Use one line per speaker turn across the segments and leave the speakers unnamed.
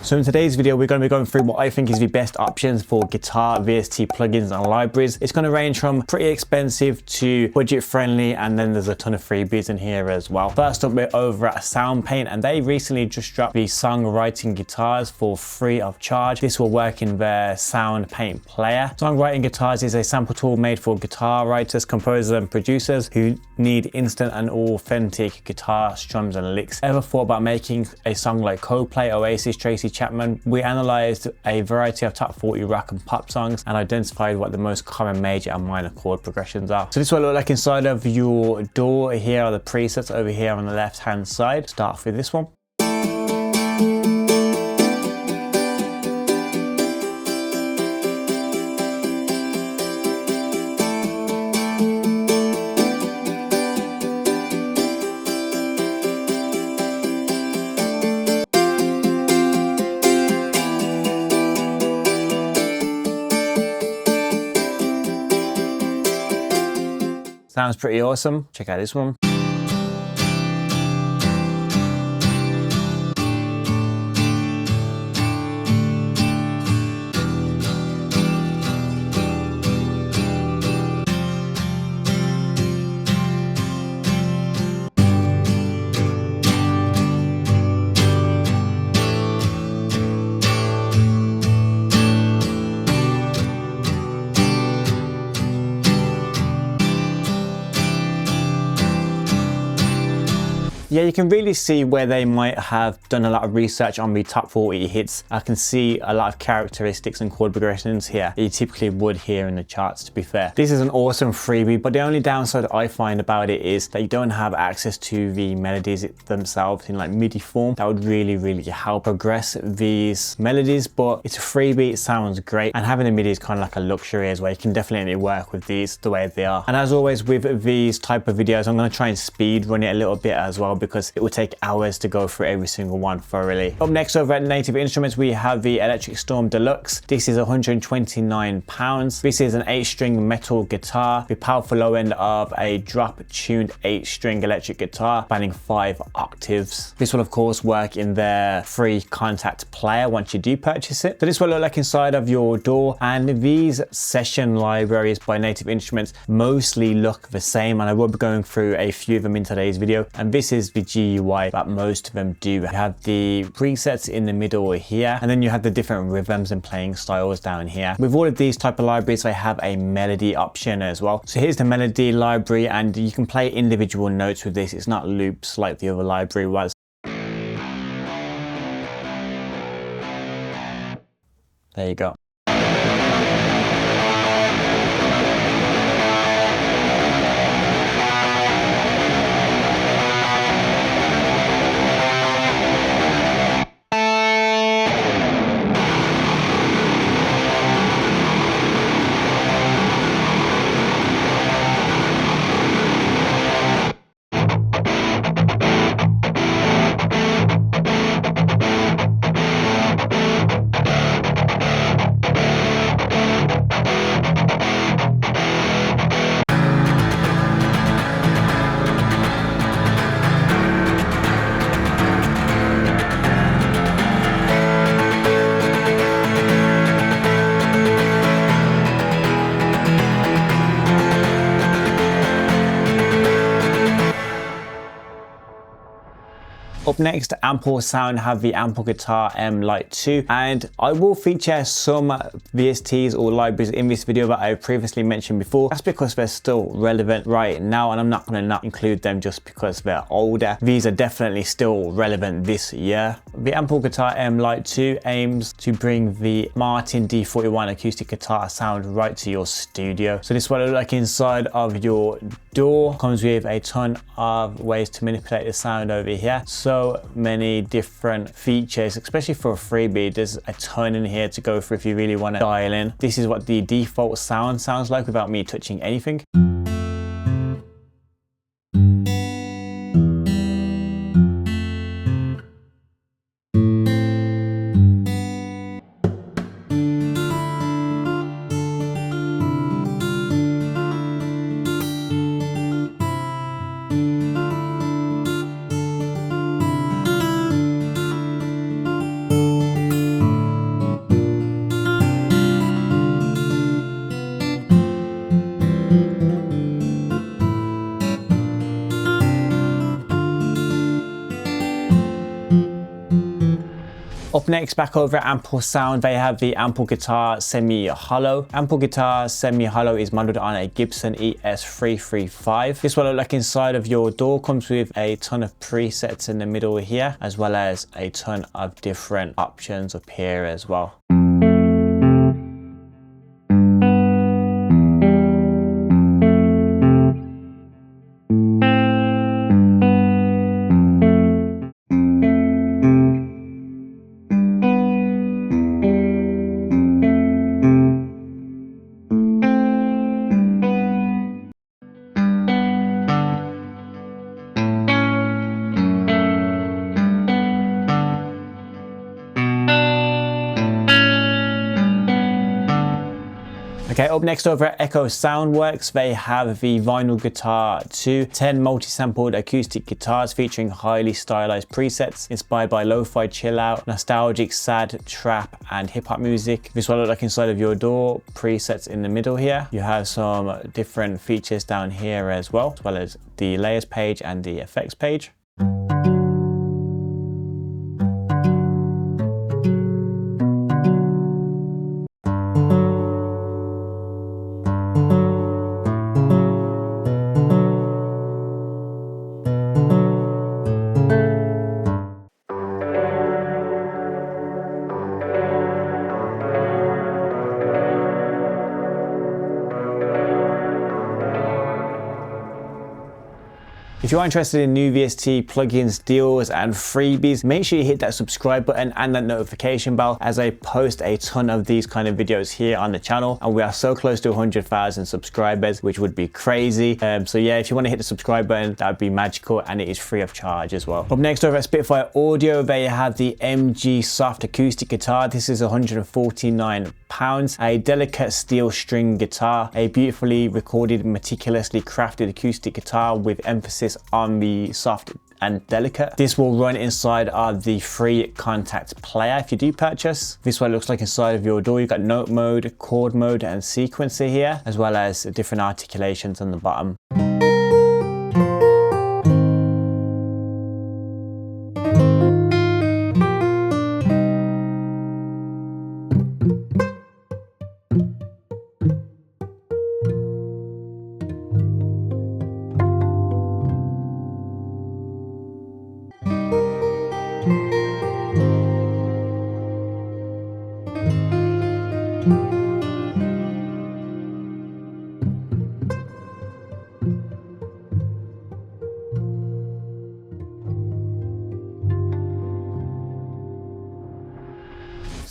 So in today's video, we're going to be going through what I think is the best options for guitar VST plugins and libraries. It's going to range from pretty expensive to budget friendly, and then there's a ton of freebies in here as well. First up, we're over at SoundPaint, and they recently just dropped the songwriting guitars for free of charge. This will work in their SoundPaint player. Songwriting guitars is a sample tool made for guitar writers, composers and producers who need instant and authentic guitar strums and licks. Ever thought about making a song like Coldplay, Oasis, Tracy Chapman? We analyzed a variety of top 40 rock and pop songs and identified what the most common major and minor chord progressions are. So this is what it looks like inside of your DAW. Here are the presets over here on the left hand side. Start off with this one. Sounds pretty awesome. Check out this one. Yeah, you can really see where they might have done a lot of research on the top 40 hits. I can see a lot of characteristics and chord progressions here that you typically would hear in the charts, to be fair. This is an awesome freebie, but the only downside I find about it is that you don't have access to the melodies themselves in like MIDI form. That would really help progress these melodies, but it's a freebie, it sounds great, and having a MIDI is kind of like a luxury as well. You can definitely work with these the way they are. And as always with these type of videos, I'm going to try and speed run it a little bit as well, because it would take hours to go through every single one thoroughly. Up next over at Native Instruments, we have the Electric Storm Deluxe. This is £129. This is an 8-string metal guitar with powerful low end of a drop-tuned 8-string electric guitar spanning 5 octaves. This will of course work in their free Kontakt player once you do purchase it. So this will look like inside of your DAW, and these session libraries by Native Instruments mostly look the same, and I will be going through a few of them in today's video. And this is the GUI that most of them do. You have the presets in the middle here, and then you have the different rhythms and playing styles down here. With all of these type of libraries, I have a melody option as well. So here's the melody library, and you can play individual notes with this. It's not loops like the other library was. There you go. Up next, Ample Sound have the Ample Guitar M Lite 2, and I will feature some VSTs or libraries in this video that I previously mentioned before. That's because they're still relevant right now, and I'm not going to not include them just because they're older. These are definitely still relevant this year. The Ample Guitar M Lite 2 aims to bring the Martin D41 acoustic guitar sound right to your studio. So this is what it looks like inside of your DAW. Comes with a ton of ways to manipulate the sound over here. So many different features, especially for a freebie. There's a ton in here to go through if you really want to dial in. This is what the default sound sounds like without me touching anything. Up next, back over at Ample Sound, they have the Ample Guitar Semi-Hollow. Ample Guitar Semi-Hollow is modeled on a Gibson ES335. This will look like inside of your DAW. Comes with a ton of presets in the middle here, as well as a ton of different options up here as well. Okay, up next over at Echo Soundworks, they have the Vinyl Guitar 2, 10 multi-sampled acoustic guitars featuring highly stylized presets inspired by lo-fi chill out, nostalgic, sad, trap, and hip-hop music. This will look like inside of your DAW, presets in the middle here. You have some different features down here as well as the layers page and the effects page. If you are interested in new VST plugins, deals, and freebies, make sure you hit that subscribe button and that notification bell, as I post a ton of these kind of videos here on the channel, and we are so close to 100,000 subscribers, which would be crazy. So yeah, if you want to hit the subscribe button, that would be magical, and it is free of charge as well. Up next over at Spitfire Audio, they have the MG Soft acoustic guitar. This is £149, a delicate steel string guitar, a beautifully recorded, meticulously crafted acoustic guitar with emphasis on the soft and delicate. This will run inside of the free Kontakt player if you do purchase. This is what it looks like inside of your DAW. You've got note mode, chord mode, and sequencer here, as well as different articulations on the bottom.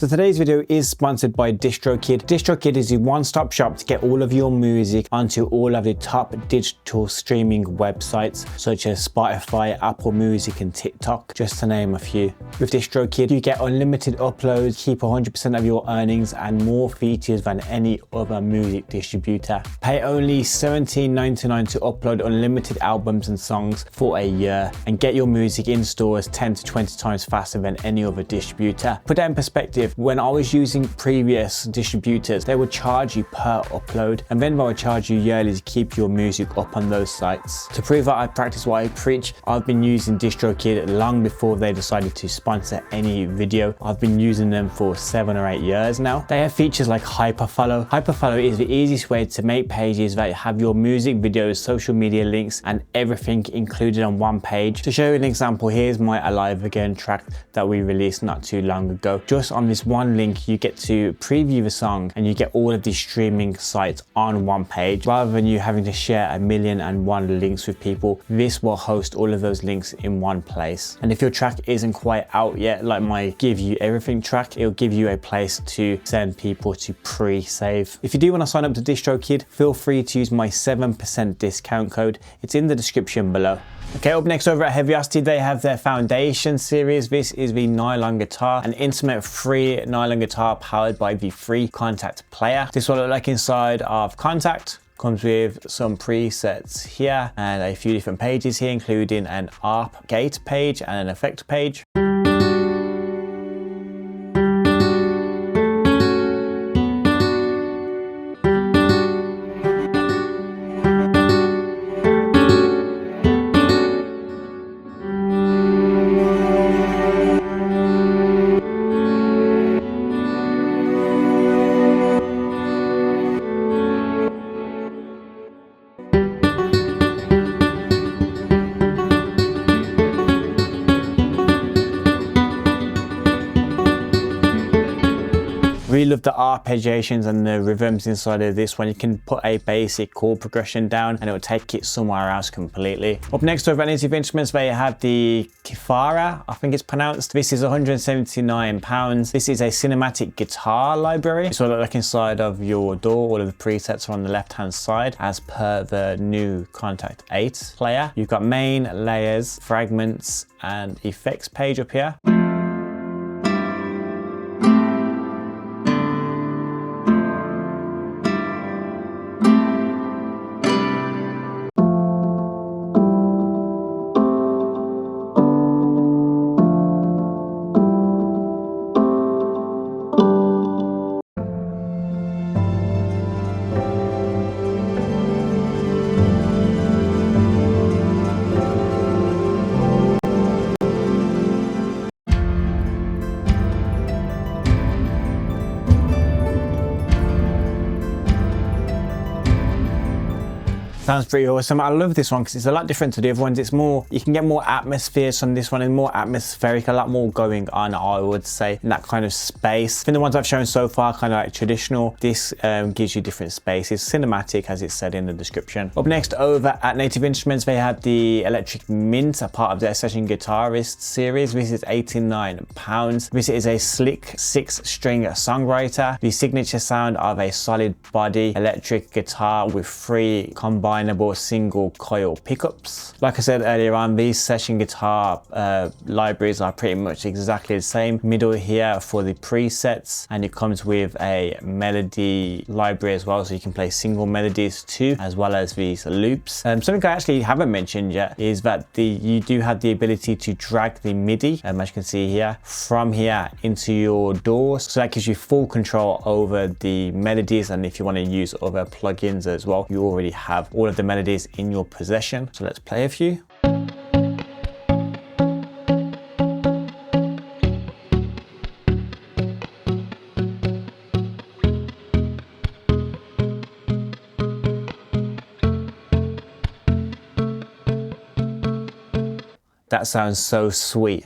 So today's video is sponsored by DistroKid. DistroKid is the one-stop shop to get all of your music onto all of the top digital streaming websites such as Spotify, Apple Music, and TikTok, just to name a few. With DistroKid, you get unlimited uploads, keep 100% of your earnings, and more features than any other music distributor. Pay only $17.99 to upload unlimited albums and songs for a year, and get your music in stores 10 to 20 times faster than any other distributor. Put that in perspective, when I was using previous distributors, they would charge you per upload, and then they would charge you yearly to keep your music up on those sites. To prove that I practice what I preach, I've been using DistroKid long before they decided to sponsor any video. I've been using them for 7 or 8 years now. They have features like Hyperfollow. Hyperfollow is the easiest way to make pages that have your music, videos, social media links, and everything included on one page. To show you an example, here's my Alive Again track that we released not too long ago. Just on this one link, you get to preview the song and you get all of these streaming sites on one page. Rather than you having to share 1,000,001 links with people, this will host all of those links in one place. And if your track isn't quite out yet, like my Give You Everything track, it'll give you a place to send people to pre-save. If you do want to sign up to DistroKid, feel free to use my 7% discount code. It's in the description below. Okay, up next over at Vst, they have their Foundation series. This is the nylon guitar, an intimate free nylon guitar powered by the free Kontakt player. This will look like inside of Kontakt. Comes with some presets here and a few different pages here, including an ARP gate page and an effect page. Really love the arpeggiations and the rhythms inside of this one. You can put a basic chord progression down and it will take it somewhere else completely. Up next over at Native Instruments, they have the Kifara, I think it's pronounced. This is £179. This is a cinematic guitar library. So look like inside of your DAW, all of the presets are on the left hand side as per the new Kontakt 8 player. You've got main, layers, fragments and effects page up here. Sounds pretty awesome. I love this one because it's a lot different to the other ones. It's more, you can get more atmospheres from this one and more atmospheric, a lot more going on, I would say, in that kind of space. I think the ones I've shown so far kind of like traditional. This gives you different spaces, cinematic as it said in the description. Up next over at Native Instruments, they have the Electric Mint, a part of their Session Guitarist series. This is £89. This is a slick 6-string songwriter, the signature sound of a solid body electric guitar with 3 combinable single coil pickups. Like I said earlier on, these session guitar libraries are pretty much exactly the same. Middle here for the presets, and it comes with a melody library as well, so you can play single melodies too, as well as these loops. Something I actually haven't mentioned yet is that you do have the ability to drag the MIDI, as you can see here, from here into your DAW, so that gives you full control over the melodies. And if you want to use other plugins as well, you already have all of the melodies in your possession. So let's play a few. That sounds so sweet.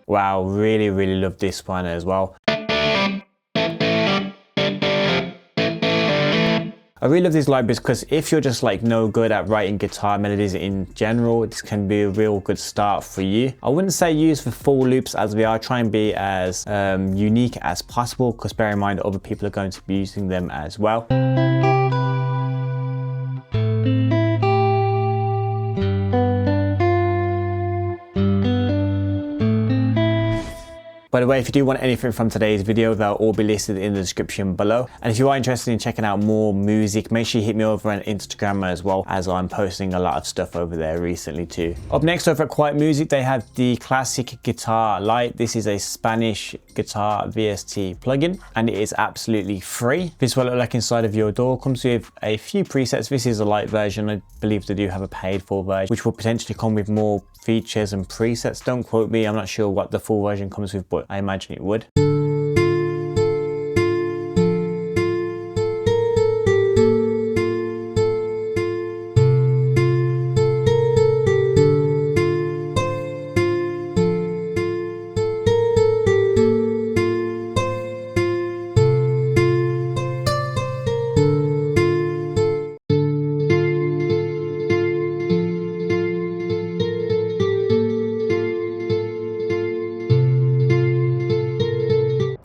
Wow, really love this one as well. I really love these libraries because if you're just like no good at writing guitar melodies in general, this can be a real good start for you. I wouldn't say use for full loops as we are, try and be as unique as possible, because bear in mind other people are going to be using them as well. By the way, if you do want anything from today's video, they'll all be listed in the description below. And if you are interested in checking out more music, make sure you hit me over on Instagram as well, as I'm posting a lot of stuff over there recently too. Up next over at Quiet Music, they have the Classic Guitar Lite. This is a Spanish guitar VST plugin and it is absolutely free. This is what it looks like inside of your DAW. Comes with a few presets. This is a light version. I believe they do have a paid for version, which will potentially come with more features and presets. Don't quote me, I'm not sure what the full version comes with, but I imagine it would.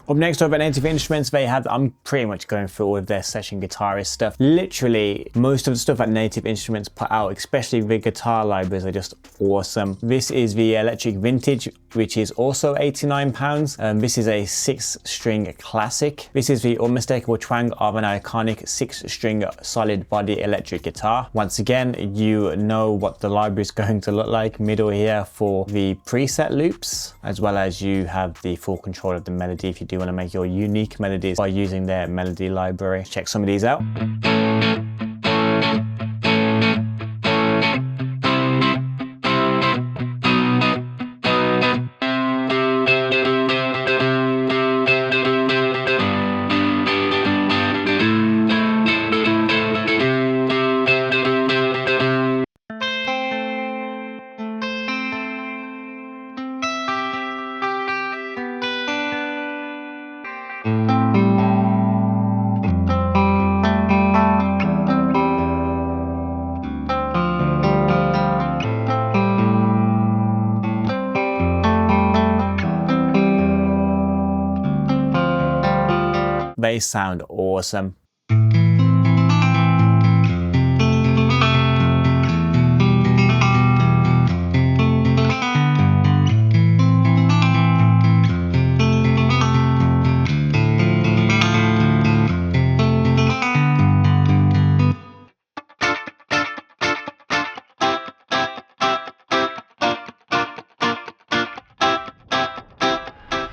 Up next over at Native Instruments, they have, I'm pretty much going through all of their session guitarist stuff. Literally, most of the stuff that Native Instruments put out, especially the guitar libraries, are just awesome. This is the Electric Vintage, which is also £89. This is a 6-string classic. This is the unmistakable twang of an iconic 6-string solid body electric guitar. Once again, you know what the library is going to look like. Middle here for the preset loops, as well as you have the full control of the melody if you do want to make your unique melodies by using their melody library. Check some of these out. They sound awesome.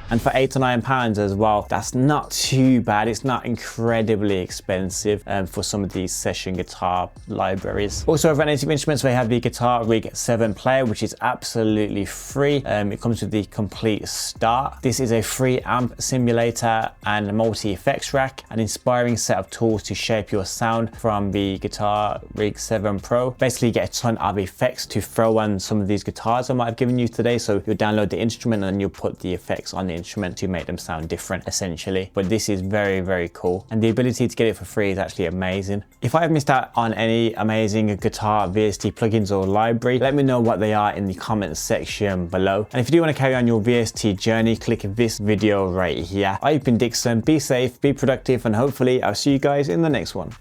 And for £8 to £9 as well, that's not too bad. It's not incredibly expensive for some of these session guitar libraries. Also over at Native Instruments, we have the Guitar Rig 7 player, which is absolutely free. It comes with the complete start. This is a free amp simulator and a multi-effects rack, an inspiring set of tools to shape your sound from the Guitar Rig 7 Pro. Basically, you get a ton of effects to throw on some of these guitars I might have given you today. So you'll download the instrument and you'll put the effects on the instrument to make them sound different, essentially. But this is very, very cool, and the ability to get it for free is actually amazing. If I have missed out on any amazing guitar VST plugins or library, let me know what they are in the comments section below. And if you do want to carry on your VST journey, click this video right here. I've been Dixon. Be safe, be productive, and hopefully I'll see you guys in the next one.